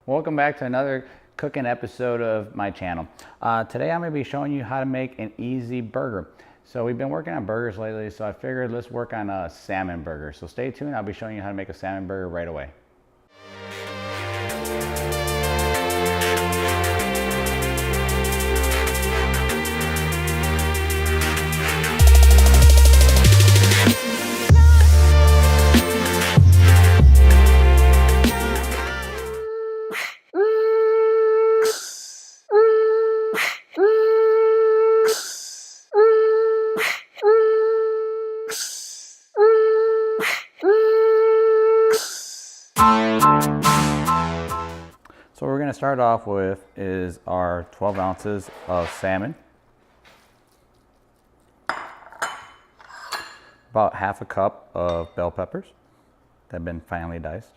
Welcome back to another cooking episode of my channel. Today I'm going to be showing you how to make an easy burger. So we've been working on burgers lately, so I figured let's work on a salmon burger. So stay tuned, I'll be showing you how to make a salmon burger right away. So what we're going to start off with is our 12 ounces of salmon, about half a cup of bell peppers that have been finely diced,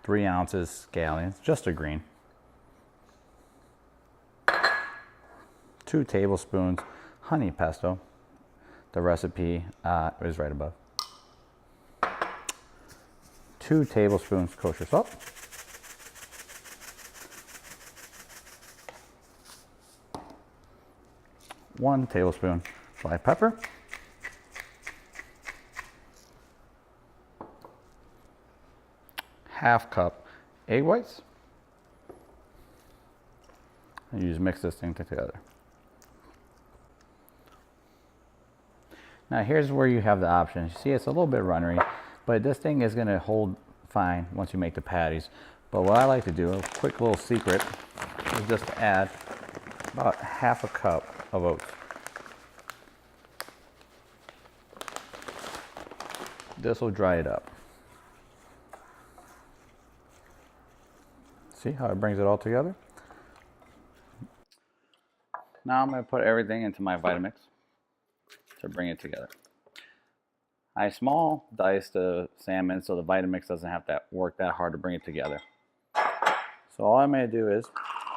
3 ounces scallions, just a green, 2 tablespoons honey pesto. The recipe is right above. 2 tablespoons kosher salt, 1 tablespoon black pepper, half cup egg whites, and you just mix this thing together. Now here's where you have the options. You see it's a little bit runnery, but this thing is going to hold fine once you make the patties. But what I like to do, a quick little secret, is just to add about half a cup of oats. This will dry it up. See how it brings it all together? Now I'm going to put everything into my Vitamix to bring it together. I small dice the salmon so the Vitamix doesn't have to work that hard to bring it together. So all I'm going to do is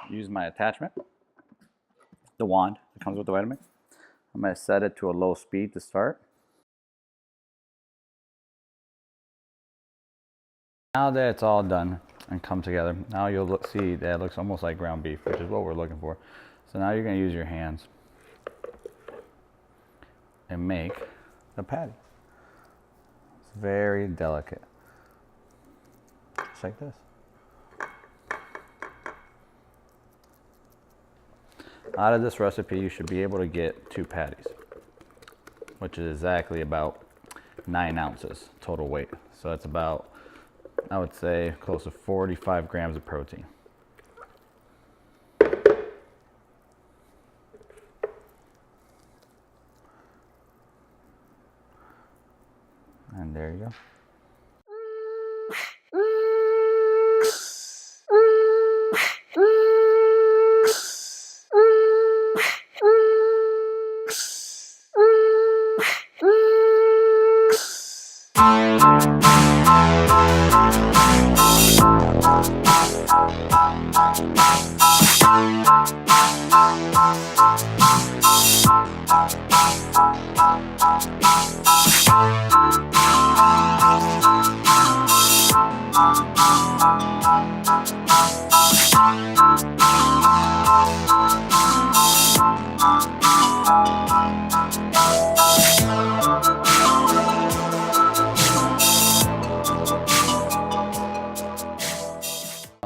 use my attachment, the wand that comes with the Vitamix. I'm going to set it to a low speed to start. Now that it's all done and come together, now you'll see that it looks almost like ground beef, which is what we're looking for. So now you're going to use your hands and make the patty. It's very delicate, just like this. Out of this recipe, you should be able to get 2 patties, which is exactly about 9 ounces total weight. So that's about, I would say, close to 45 grams of protein. And there you go.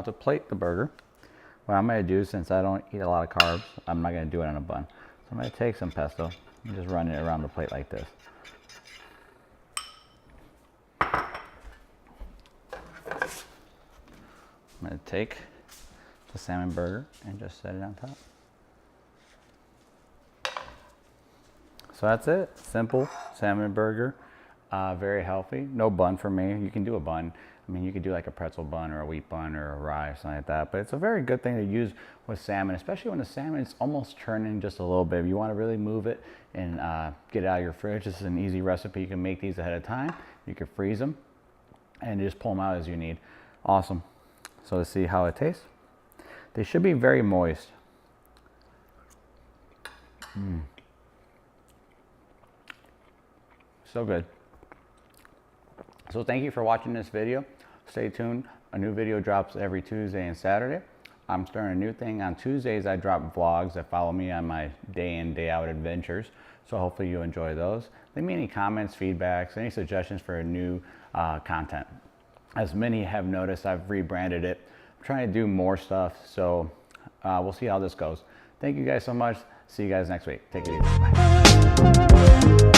To plate the burger, what I'm going to do, since I don't eat a lot of carbs, I'm not going to do it on a bun. So I'm going to take some pesto and just run it around the plate like this. I'm going to take the salmon burger and just set it on top. So that's it. Simple salmon burger. Very healthy. No bun for me. You can do a bun. I mean, you could do like a pretzel bun or a wheat bun or a rye, something like that. But it's a very good thing to use with salmon, especially when the salmon is almost turning just a little bit. If you want to really move it and get it out of your fridge, this is an easy recipe. You can make these ahead of time. You can freeze them and just pull them out as you need. Awesome. So let's see how it tastes. They should be very moist. So good. So thank you for watching this video. Stay tuned. A new video drops every Tuesday and Saturday. I'm starting a new thing. On Tuesdays, I drop vlogs that follow me on my day in, day out adventures. So hopefully you enjoy those. Leave me any comments, feedbacks, any suggestions for new content. As many have noticed, I've rebranded it. I'm trying to do more stuff. So we'll see how this goes. Thank you guys so much. See you guys next week. Take it easy. Bye.